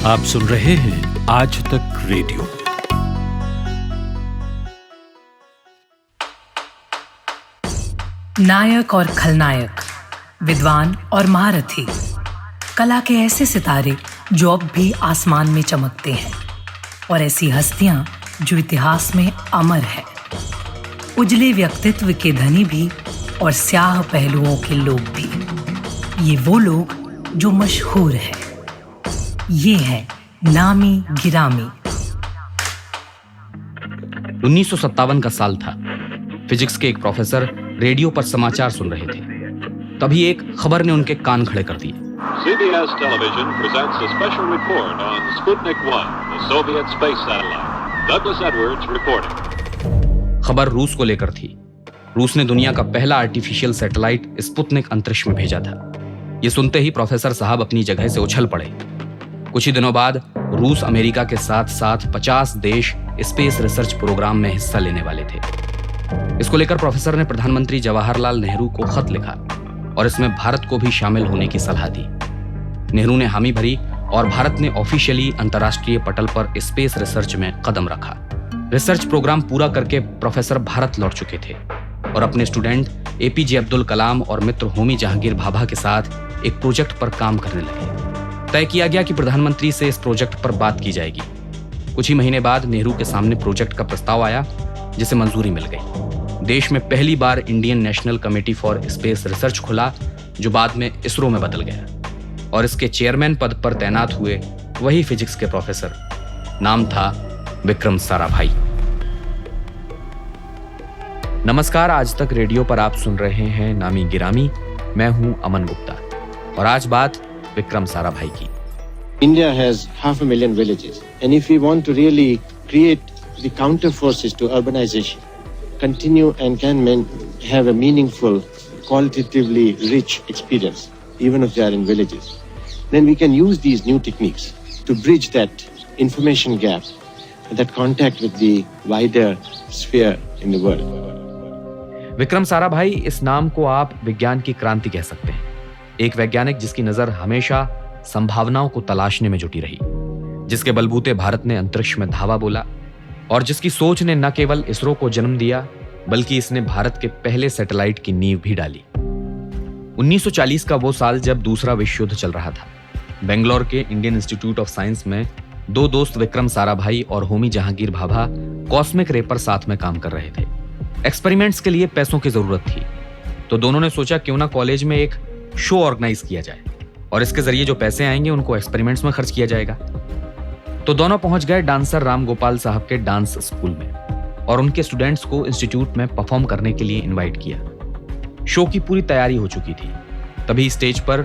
आप सुन रहे हैं आज तक रेडियो। नायक और खलनायक, विद्वान और महारथी, कला के ऐसे सितारे जो अब भी आसमान में चमकते हैं, और ऐसी हस्तियां जो इतिहास में अमर है। उजले व्यक्तित्व के धनी भी और स्याह पहलुओं के लोग भी। ये वो लोग जो मशहूर हैं। ये है नामी गिरामी। 1957 का साल था। फिजिक्स के एक प्रोफेसर रेडियो पर समाचार सुन रहे थे। तभी एक खबर ने उनके कान खड़े कर दिए। CBS Television presents a special report on Sputnik 1, the Soviet space satellite. Douglas Edwards reporting. खबर रूस को लेकर थी। रूस ने दुनिया का पहला आर्टिफिशियल सैटेलाइट स्पुतनिक अंतरिक्ष में भेजा था। ये सुनते ही प्रोफेसर साहब अपनी जगह से उछल पड़े। कुछ ही दिनों बाद रूस अमेरिका के साथ साथ 50 देश स्पेस रिसर्च प्रोग्राम में हिस्सा लेने वाले थे। इसको लेकर प्रोफेसर ने प्रधानमंत्री जवाहरलाल नेहरू को खत लिखा और इसमें भारत को भी शामिल होने की सलाह दी। नेहरू ने हामी भरी और भारत ने ऑफिशियली अंतर्राष्ट्रीय पटल पर स्पेस रिसर्च में कदम रखा। रिसर्च प्रोग्राम पूरा करके प्रोफेसर भारत लौट चुके थे और अपने स्टूडेंट एपीजे अब्दुल कलाम और मित्र होमी जहांगीर भाभा के साथ एक प्रोजेक्ट पर काम करने लगे। तय किया गया कि प्रधानमंत्री से इस प्रोजेक्ट पर बात की जाएगी। कुछ ही महीने बाद नेहरू के सामने प्रोजेक्ट का प्रस्ताव आया, जिसे मंजूरी मिल गई। देश में पहली बार Indian national committee for space research खुला, जो बाद में इसरो में बदल गया, और इसके चेयरमैन पद पर तैनात हुए वही फिजिक्स के प्रोफेसर। नाम था विक्रम साराभाई। नमस्कार, आज तक रेडियो पर आप सुन रहे हैं नामी गिरामी। मैं हूं अमन गुप्ता और आज बात विक्रम साराभाई की। India has 500,000 villages, and if we want to really create the counter forces to urbanization, continue and have a meaningful, qualitatively rich experience, even if they are in villages, then we can use these new techniques to bridge that information gap, that contact with the wider sphere in the world. Vikram Sarabhai, इस नाम को आप विज्ञान की क्रांति कह सकते हैं। एक वैज्ञानिक जिसकी नजर हमेशा संभावनाओं को तलाशने में जुटी रही, जिसके बलबूते भारत ने अंतरिक्ष में धावा बोला और जिसकी सोच ने न केवल इसरो को जन्म दिया, बल्कि इसने भारत के पहले सैटेलाइट की नींव भी डाली। 1940 का वो साल जब दूसरा विश्व युद्ध चल रहा था। बेंगलोर के इंडियन इंस्टीट्यूट ऑफ साइंस में दो दोस्त विक्रम साराभाई और होमी जहांगीर भाभा कॉस्मिक रे पर साथ में काम कर रहे थे। एक्सपेरिमेंट्स के लिए पैसों की जरूरत थी, तो दोनों ने सोचा क्यों ना कॉलेज में एक शो ऑर्गेनाइज किया जाए और इसके जरिए जो पैसे आएंगे उनको एक्सपेरिमेंट्स में खर्च किया जाएगा। तो दोनों पहुंच गए डांसर राम गोपाल साहब के डांस स्कूल में और उनके स्टूडेंट्स को इंस्टीट्यूट में परफॉर्म करने के लिए इनवाइट किया। शो की पूरी तैयारी हो चुकी थी। तभी स्टेज पर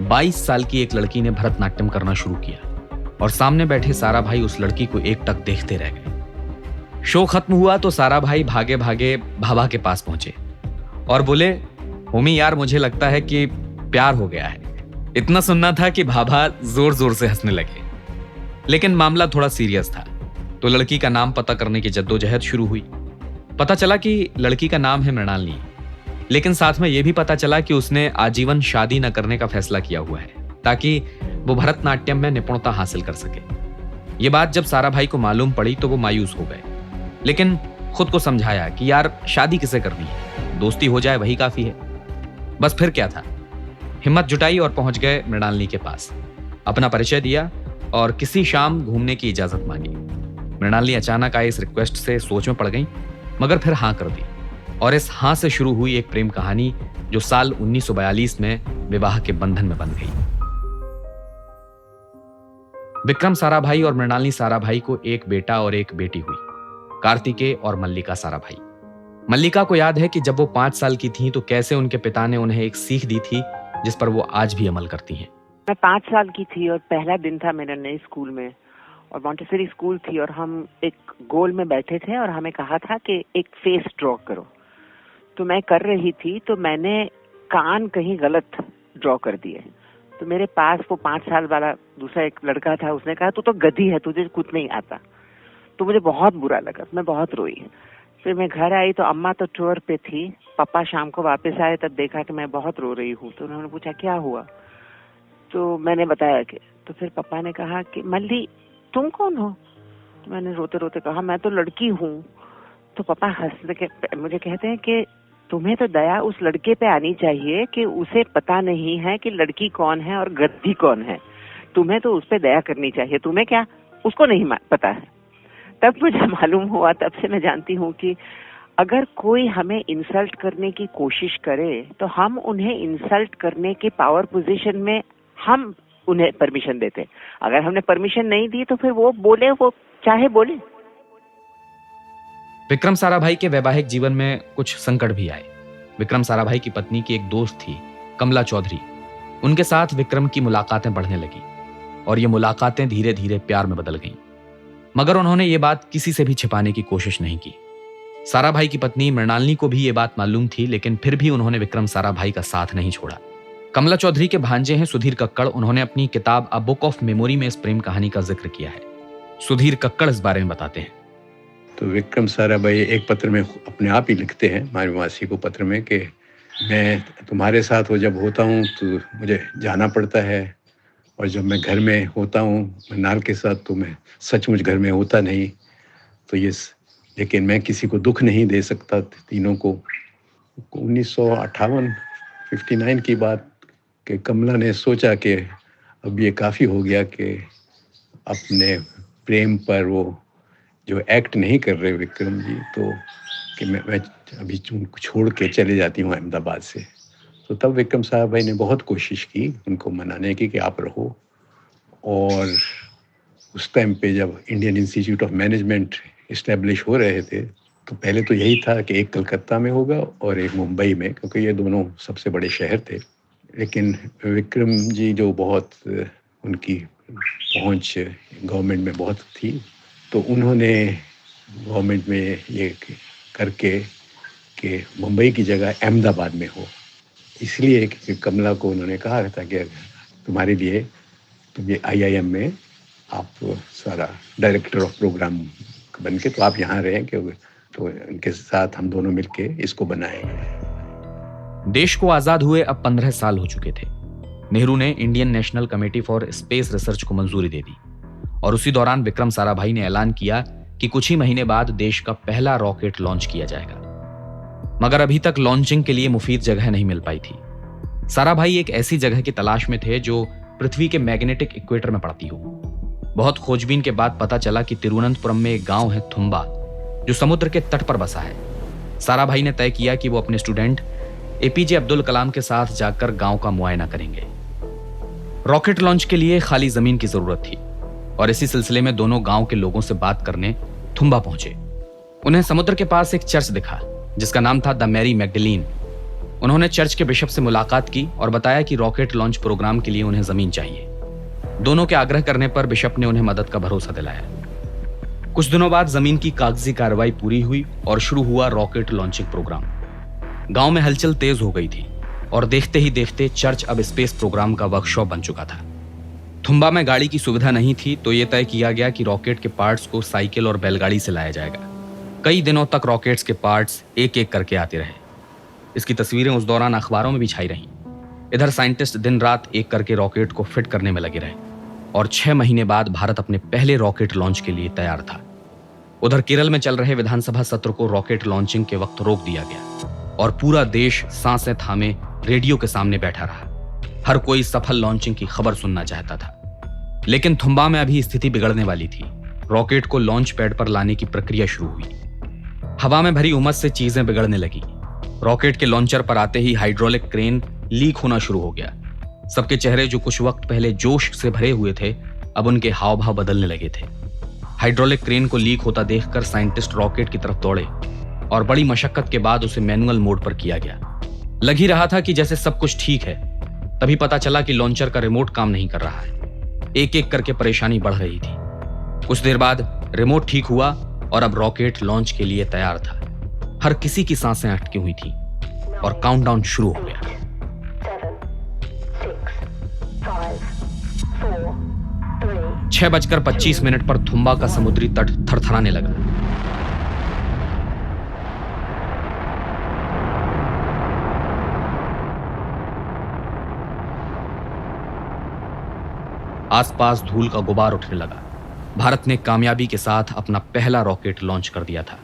22 साल की एक लड़की ने भरतनाट्यम करना शुरू किया और सामने बैठे साराभाई उस लड़की को एकटक देखते रह गए। शो खत्म हुआ तो साराभाई भागे भागे भाभा के पास पहुंचे और बोले, होमी यार, मुझे लगता है कि प्यार हो गया है। इतना सुनना था कि भाभा जोर जोर से हंसने लगे। लेकिन मामला थोड़ा सीरियस था, तो लड़की का नाम पता करने की जद्दोजहद शुरू हुई। पता चला कि लड़की का नाम है मृणालिनी, लेकिन साथ में यह भी पता चला कि उसने आजीवन शादी न करने का फैसला किया हुआ है ताकि वो भरतनाट्यम में निपुणता हासिल कर सके। ये बात जब साराभाई को मालूम पड़ी तो वो मायूस हो गए, लेकिन खुद को समझाया कि यार, शादी किसे करनी है, दोस्ती हो जाए वही काफी है। बस फिर क्या था, हिम्मत जुटाई और पहुंच गए मृणालिनी के पास। अपना परिचय दिया और किसी शाम घूमने की इजाजत मांगी। मृणालिनी अचानक आए इस रिक्वेस्ट से सोच में पड़ गई, मगर फिर हाँ कर दी और इस हाँ से शुरू हुई एक प्रेम कहानी जो साल 1942 में विवाह के बंधन में बन गई। विक्रम साराभाई और मृणालिनी साराभाई को एक बेटा और एक बेटी हुई, कार्तिकेय और मल्लिका साराभाई। मल्लिका को याद है कि जब वो 5 साल की थीं तो कैसे उनके पिता ने उन्हें एक सीख दी थी जिस पर वो आज भी अमल करती हैं। मैं 5 साल की थी और पहला दिन था मेरे नए स्कूल में, और मॉन्टेसरी स्कूल थी, और हम एक गोल में बैठे थे और हमें कहा था कि एक फेस ड्रॉ करो। तो मैं कर रही थी तो मैंने कान कहीं गलत ड्रॉ कर दिए। तो मेरे पास वो 5 साल वाला दूसरा एक लड़का था, उसने कहा तू तो गधी है, तुझे कुछ नहीं आता। तो मुझे बहुत बुरा लगा, मैं बहुत रोई। फिर मैं घर आई तो अम्मा तो टूर पे थी, पापा शाम को वापस आए तब देखा कि मैं बहुत रो रही हूँ। तो उन्होंने पूछा क्या हुआ, तो मैंने बताया कि, तो फिर पापा ने कहा कि मल्ली तुम कौन हो? तो मैंने रोते रोते कहा मैं तो लड़की हूँ। तो पापा हंस के मुझे कहते हैं कि तुम्हें तो दया उस लड़के पे आनी चाहिए कि उसे पता नहीं है कि लड़की कौन है और गद्दी कौन है। तुम्हें तो उस पे दया करनी चाहिए, तुम्हें क्या, उसको नहीं पता है। तब मुझे मालूम हुआ, तब से मैं जानती हूँ कि अगर कोई हमें इंसल्ट करने की कोशिश करे तो हम उन्हें इंसल्ट करने के पावर पोजीशन में हम उन्हें परमिशन देते। अगर हमने परमिशन नहीं दी तो फिर वो बोले, वो चाहे बोले। विक्रम साराभाई के वैवाहिक जीवन में कुछ संकट भी आए। विक्रम साराभाई की पत्नी की एक दोस्त थी, कमला चौधरी। उनके साथ विक्रम की मुलाकातें बढ़ने लगी और ये मुलाकातें धीरे धीरे प्यार में बदल गईं। मगर उन्होंने ये बात किसी से भी छिपाने की कोशिश नहीं की। साराभाई की पत्नी मृणालिनी को भी ये बात मालूम थी, लेकिन फिर भी उन्होंने विक्रम साराभाई का साथ नहीं छोड़ा। कमला चौधरी के भांजे हैं सुधीर कक्कड़। उन्होंने अपनी किताब अ बुक ऑफ मेमोरी में इस प्रेम कहानी का जिक्र किया है। सुधीर कक्कड़ इस बारे में बताते हैं। तो विक्रम साराभाई एक पत्र में अपने आप ही लिखते हैं हमारी मासी को पत्र में कि मैं तुम्हारे साथ हो जब होता हूँ तो मुझे जाना पड़ता है, और जब मैं घर में होता हूँ मन्नाल के साथ तो मैं सचमुच घर में होता नहीं। तो ये लेकिन मैं किसी को दुख नहीं दे सकता तीनों को। 1958-59 की बात कि कमला ने सोचा कि अब ये काफ़ी हो गया कि अपने प्रेम पर वो जो एक्ट नहीं कर रहे विक्रम जी, तो कि मैं अभी उनको छोड़ के चले जाती हूँ अहमदाबाद से। तो तब विक्रम साराभाई ने बहुत कोशिश की उनको मनाने की कि आप रहो। और उस टाइम पे जब Indian institute of management establish हो रहे थे तो पहले तो यही था कि एक कलकत्ता में होगा और एक मुंबई में, क्योंकि ये दोनों सबसे बड़े शहर थे। लेकिन विक्रम जी जो बहुत उनकी पहुंच गवर्नमेंट में बहुत थी, तो उन्होंने गवर्नमेंट में ये करके कि मुंबई की जगह अहमदाबाद में हो। इसलिए कि कमला को उन्होंने कहा था कि तुम्हारे लिए तुम ये IIM में आप सारा डायरेक्टर ऑफ प्रोग्राम बन के तो आप यहाँ रहें, तो इनके साथ हम दोनों मिलके इसको बनाएंगे। देश को आजाद हुए अब 15 साल हो चुके थे। नेहरू ने Indian national committee for space research को मंजूरी दे दी और उसी दौरान विक्रम साराभाई ने ऐलान किया कि कुछ ही महीने बाद देश का पहला रॉकेट लॉन्च किया जाएगा। मगर अभी तक लॉन्चिंग के लिए मुफीद जगह नहीं मिल पाई थी। साराभाई एक ऐसी जगह की तलाश में थे जो पृथ्वी के मैग्नेटिक इक्वेटर में पड़ती हो। बहुत खोजबीन के बाद पता चला कि तिरुवनंतपुरम में एक गांव है थुम्बा, जो समुद्र के तट पर बसा है। साराभाई ने तय किया कि वो अपने स्टूडेंट APJ अब्दुल कलाम के साथ जाकर गांव का मुआयना करेंगे। रॉकेट लॉन्च के लिए खाली जमीन की जरूरत थी और इसी सिलसिले में दोनों गांव के लोगों से बात करने थुम्बा पहुंचे। उन्हें समुद्र के पास एक चर्च दिखा जिसका नाम था द मैरी मैगडलीन। उन्होंने चर्च के बिशप से मुलाकात की और बताया कि रॉकेट लॉन्च प्रोग्राम के लिए उन्हें जमीन चाहिए। दोनों के आग्रह करने पर बिशप ने उन्हें मदद का भरोसा दिलाया। कुछ दिनों बाद जमीन की कागजी कार्रवाई पूरी हुई और शुरू हुआ रॉकेट लॉन्चिंग प्रोग्राम। गांव में हलचल तेज हो गई थी और देखते ही देखते चर्च अब स्पेस प्रोग्राम का वर्कशॉप बन चुका था। थुम्बा में गाड़ी की सुविधा नहीं थी, तो यह तय किया गया कि रॉकेट के पार्ट्स को साइकिल और बैलगाड़ी से लाया जाएगा। कई दिनों तक रॉकेट्स के पार्ट्स एक एक करके आते रहे। इसकी तस्वीरें उस दौरान अखबारों में भी छाई रहीं। इधर साइंटिस्ट दिन रात एक करके रॉकेट को फिट करने में लगे रहे और 6 महीने बाद भारत अपने पहले रॉकेट लॉन्च के लिए तैयार था। उधर केरल में चल रहे विधानसभा सत्र को रॉकेट लॉन्चिंग के वक्त रोक दिया गया और पूरा देश सांसें थामे रेडियो के सामने बैठा रहा। हर कोई सफल लॉन्चिंग की खबर सुनना चाहता था। लेकिन थुम्बा में अभी स्थिति बिगड़ने वाली थी। रॉकेट को लॉन्च पैड पर लाने की प्रक्रिया शुरू हुई। हवा में भरी उमस से चीजें बिगड़ने लगी। रॉकेट के लॉन्चर पर आते ही हाइड्रोलिक क्रेन लीक होना शुरू हो गया। सबके चेहरे जो कुछ वक्त पहले जोश से भरे हुए थे, अब उनके हाव भाव बदलने लगे थे। हाइड्रोलिक क्रेन को लीक होता देखकर साइंटिस्ट रॉकेट की तरफ दौड़े और बड़ी मशक्कत के बाद उसे मैनुअल मोड पर किया गया। लग ही रहा था कि जैसे सब कुछ ठीक है, तभी पता चला कि लॉन्चर का रिमोट काम नहीं कर रहा है। एक एक करके परेशानी बढ़ रही थी। कुछ देर बाद रिमोट ठीक हुआ और अब रॉकेट लॉन्च के लिए तैयार था। हर किसी की सांसें अटकी हुई थी और काउंटडाउन शुरू हो गया। 6:25 पर थुम्बा का समुद्री तट थरथराने लगा। आसपास धूल का गुबार उठने लगा। भारत ने कामयाबी के साथ अपना पहला रॉकेट लॉन्च कर दिया था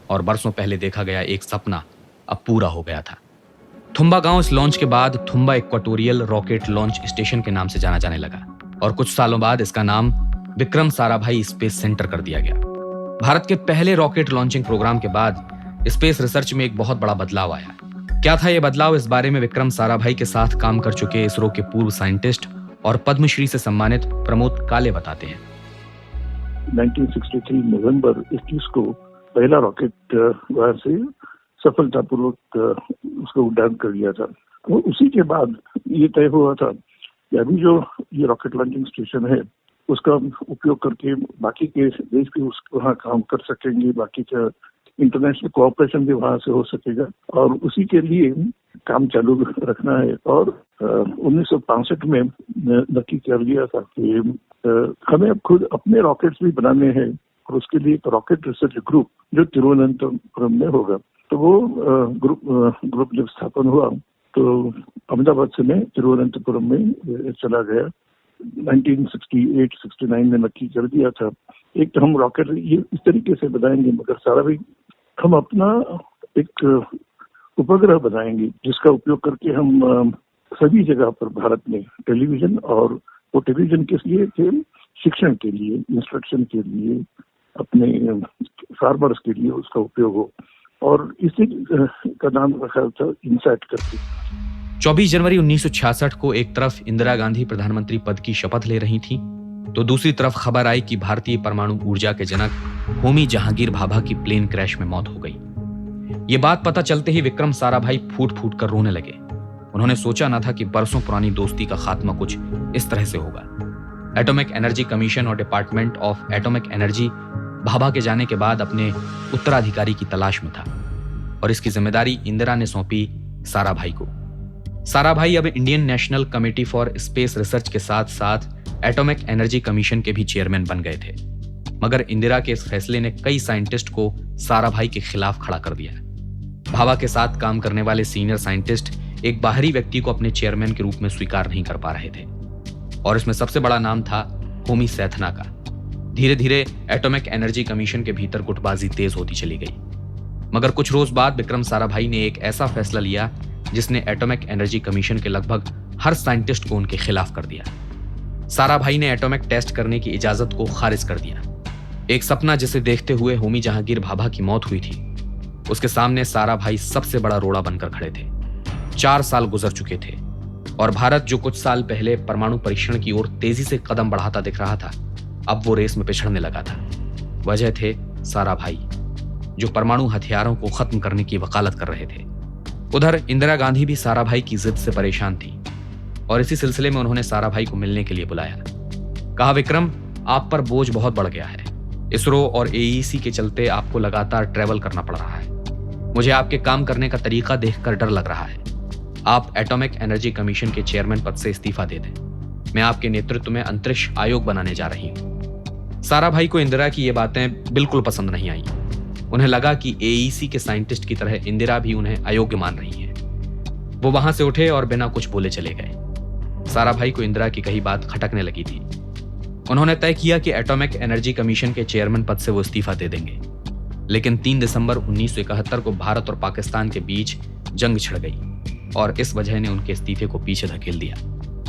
और बरसों पहले देखा गया एक सपना अब पूरा हो गया था। थुम्बा गांव इस लॉन्च के बाद Thumba equatorial rocket launch station के नाम से जाना जाने लगा और कुछ सालों बाद इसका नाम विक्रम साराभाई स्पेस सेंटर कर दिया गया। भारत के पहले रॉकेट लॉन्चिंग प्रोग्राम के बाद स्पेस रिसर्च में एक बहुत बड़ा बदलाव आया। क्या था यह बदलाव, इस बारे में विक्रम साराभाई के साथ काम कर चुके इसरो के पूर्व साइंटिस्ट और पद्मश्री से सम्मानित प्रमोद काले बताते हैं। 1963 नवंबर 21 को पहला रॉकेट वहां से सफलतापूर्वक उसका उड़ान कर लिया था। और उसी के बाद ये तय हुआ था कि अभी जो ये रॉकेट लॉन्चिंग स्टेशन है उसका उपयोग करके बाकी के देश भी वहाँ काम कर सकेंगे, बाकी का इंटरनेशनल कोऑपरेशन भी वहाँ से हो सकेगा और उसी के लिए काम चालू रखना है। और 1965 में नक्की कर लिया था कि हमें अब खुद अपने रॉकेट्स भी बनाने हैं और उसके लिए एक रॉकेट रिसर्च ग्रुप जो तिरुवनंतपुरम में होगा। तो वो ग्रुप जब स्थापन हुआ तो अहमदाबाद से मैं तिरुवनंतपुरम में चला गया। 1968-69 में नक्की कर दिया था एक तो हम रॉकेट ये इस तरीके से बनाएंगे, मगर सारा भी हम अपना एक उपग्रह बनाएंगे जिसका उपयोग करके हम सभी जगह पर भारत में टेलीविजन, और वो टेलीविजन किस लिए थे, शिक्षण के लिए, इंस्ट्रक्शन के लिए, अपने फार्मर्स के लिए उसका उपयोग हो, और इसी का नाम रखा था इनसैट करके। 24 जनवरी 1966 को एक तरफ इंदिरा गांधी प्रधानमंत्री पद की शपथ ले रही थी तो दूसरी तरफ खबर आई कि भारतीय परमाणु ऊर्जा के जनक होमी जहांगीर भाभा की प्लेन क्रैश में मौत हो गई। ये बात पता चलते ही विक्रम साराभाई फूट फूट कर रोने लगे। उन्होंने सोचा न था कि बरसों पुरानी दोस्ती का खात्मा कुछ इस तरह से होगा। एटॉमिक एनर्जी कमीशन और department of atomic energy Bhabha के जाने के बाद अपने उत्तराधिकारी की तलाश में था और इसकी जिम्मेदारी इंदिरा ने सौंपी साराभाई को। साराभाई अब Indian national committee for space research के साथ साथ एटॉमिक एनर्जी कमीशन के भी चेयरमैन बन गए थे, मगर इंदिरा के इस फैसले ने कई साइंटिस्ट को साराभाई के खिलाफ खड़ा कर दिया। भाभा के साथ काम करने वाले सीनियर साइंटिस्ट एक बाहरी व्यक्ति को अपने चेयरमैन के रूप में स्वीकार नहीं कर पा रहे थे और इसमें सबसे बड़ा नाम था होमी सैथना का। धीरे धीरे एटॉमिक एनर्जी कमीशन के भीतर गुटबाजी तेज होती चली गई, मगर कुछ रोज बाद विक्रम साराभाई ने एक ऐसा फैसला लिया जिसने एटॉमिक एनर्जी कमीशन के लगभग हर साइंटिस्ट को उनके खिलाफ कर दिया। साराभाई ने एटॉमिक टेस्ट करने की इजाजत को खारिज कर दिया। एक सपना जिसे देखते हुए होमी जहांगीर भाभा की मौत हुई थी, उसके सामने साराभाई सबसे बड़ा रोड़ा बनकर खड़े थे। 4 साल गुजर चुके थे और भारत जो कुछ साल पहले परमाणु परीक्षण की ओर तेजी से कदम बढ़ाता दिख रहा था, अब वो रेस में पिछड़ने लगा था। वजह थे साराभाई, जो परमाणु हथियारों को खत्म करने की वकालत कर रहे थे। उधर इंदिरा गांधी भी साराभाई की जिद से परेशान थी और इसी सिलसिले में उन्होंने साराभाई को मिलने के लिए बुलाया। कहा, विक्रम, आप पर बोझ बहुत बढ़ गया है। इसरो और एईसी के चलते आपको लगातार ट्रैवल करना पड़ रहा है। मुझे आपके काम करने का तरीका देखकर डर लग रहा है। आप एटॉमिक एनर्जी कमीशन के चेयरमैन पद से इस्तीफा दे दें। मैं आपके नेतृत्व में अंतरिक्ष आयोग बनाने जा रही हूं। साराभाई को इंदिरा की ये बातें बिल्कुल पसंद नहीं आई। उन्हें लगा कि एईसी के साइंटिस्ट की तरह इंदिरा भी उन्हें अयोग्य मान रही है। वो वहां से उठे और बिना कुछ बोले चले गए। साराभाई को इंदिरा की कही बात खटकने लगी थी। उन्होंने तय किया कि एटॉमिक एनर्जी कमीशन के चेयरमैन पद से वो इस्तीफा दे देंगे, लेकिन 3 दिसंबर 1971 को भारत और पाकिस्तान के बीच जंग छिड़ गई और इस वजह ने उनके इस्तीफे को पीछे धकेल दिया।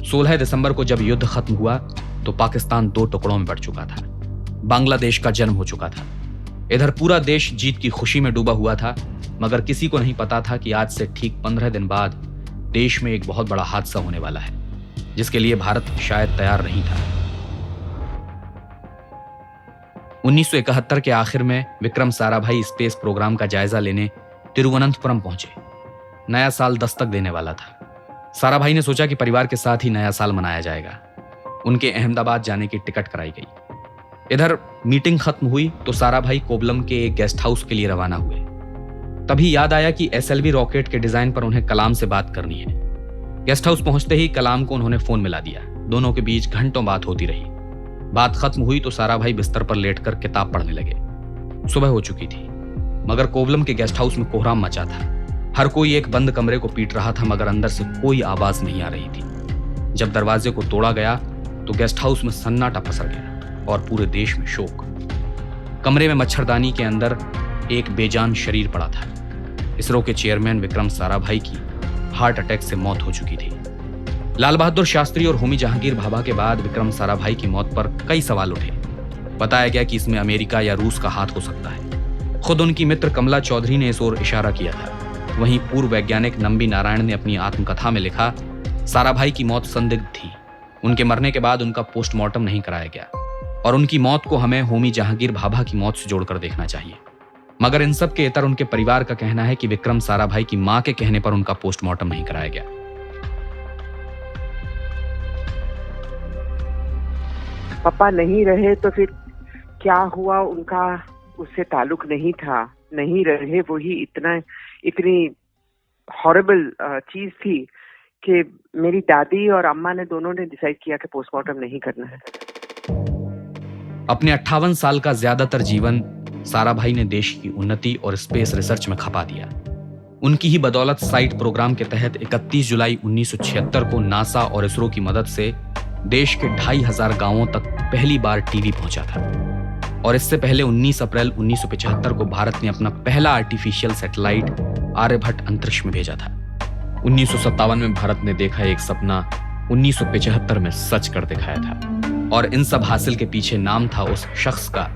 16 दिसंबर को जब युद्ध खत्म हुआ तो पाकिस्तान 2 टुकड़ों में बढ़ चुका था। बांग्लादेश का जन्म हो चुका था। इधर पूरा देश जीत की खुशी में डूबा हुआ था, मगर किसी को नहीं पता था कि आज से ठीक 15 दिन बाद देश में एक बहुत बड़ा हादसा होने वाला है, जिसके लिए भारत शायद तैयार नहीं था। 1971 के आखिर में विक्रम साराभाई स्पेस प्रोग्राम का जायजा लेने तिरुवनंतपुरम पहुंचे। नया साल दस्तक देने वाला था। साराभाई ने सोचा कि परिवार के साथ ही नया साल मनाया जाएगा। उनके अहमदाबाद जाने की टिकट कराई गई। इधर मीटिंग खत्म हुई तो साराभाई कोबलम के एक गेस्ट हाउस के लिए रवाना हुए। तभी याद आया कि एसएलवी रॉकेट के डिजाइन पर उन्हें कलाम से बात करनी है। गेस्ट हाउस पहुंचते ही कलाम को उन्होंने फोन मिला दिया। दोनों के बीच घंटों बात होती रही। बात खत्म हुई तो साराभाई बिस्तर पर लेटकर किताब पढ़ने लगे। सुबह हो चुकी थी, मगर कोबलम के गेस्ट हाउस में कोहराम मचा था। हर कोई एक बंद कमरे को पीट रहा था, मगर अंदर से कोई आवाज नहीं आ रही थी। जब दरवाजे को तोड़ा गया तो गेस्ट हाउस में सन्नाटा पसर गया और पूरे देश में शोक। कमरे में मच्छरदानी के अंदर एक बेजान शरीर पड़ा था। इसरो के चेयरमैन विक्रम साराभाई की हार्ट अटैक से मौत हो चुकी थी। लाल बहादुर शास्त्री और होमी जहांगीर भाभा के बाद विक्रम साराभाई की मौत पर कई सवाल उठे। बताया गया कि इसमें अमेरिका या रूस का हाथ हो सकता है। खुद उनकी मित्र कमला चौधरी ने इस ओर इशारा किया था। वहीं पूर्व वैज्ञानिक नंबी नारायण ने अपनी आत्मकथा में लिखा, साराभाई की मौत संदिग्ध थी। उनके मरने के बाद उनका पोस्टमार्टम नहीं कराया गया और उनकी मौत को हमें होमी जहांगीर भाभा की मौत से जोड़कर देखना चाहिए। मगर इन सब के इतर उनके परिवार का कहना है कि विक्रम साराभाई की मां के कहने पर उनका पोस्टमार्टम नहीं कराया गया। पापा नहीं रहे तो फिर क्या हुआ, उनका उससे ताल्लुक नहीं था। नहीं रहे वही इतनी हॉरिबल चीज थी कि मेरी दादी और अम्मा ने दोनों ने डिसाइड किया कि पोस्टमार्टम नहीं करना है। अपने 58 साल का ज्यादातर जीवन साराभाई ने देश की उन्नति और स्पेस रिसर्च में खपा दिया। उनकी ही बदौलत साइट प्रोग्राम के तहत 31 जुलाई 1976 को नासा और इसरो की मदद से देश के 2500 गांवों तक पहली बार टीवी पहुंचा था। और इससे पहले 19 अप्रैल 1975 को भारत ने अपना पहला आर्टिफिशियल सैटेलाइट आर्यभट्ट अंतरिक्ष में भेजा था। 1957 में भारत ने देखा एक सपना 1975 में सच कर दिखाया था। और इन सब हासिल के पीछे नाम था उस शख्स का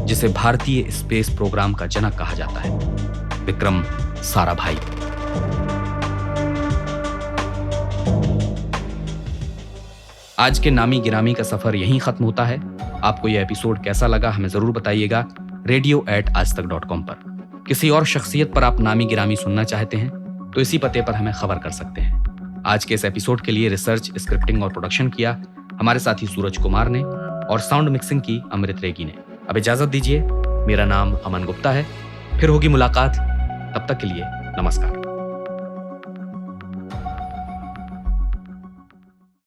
जिसे भारतीय स्पेस प्रोग्राम का जनक कहा जाता है, विक्रम साराभाई। आज के नामी गिरामी का सफर यहीं खत्म होता है। आपको यह एपिसोड कैसा लगा हमें जरूर बताइएगा radio@aajtak.com पर। किसी और शख्सियत पर आप नामी गिरामी सुनना चाहते हैं तो इसी पते पर हमें खबर कर सकते हैं। आज के इस एपिसोड के लिए रिसर्च, स्क्रिप्टिंग और प्रोडक्शन किया हमारे साथी सूरज कुमार ने और साउंड मिक्सिंग की अमृत रेगी ने। अब इजाजत दीजिए। मेरा नाम अमन गुप्ता है। फिर होगी मुलाकात। तब तक के लिए नमस्कार।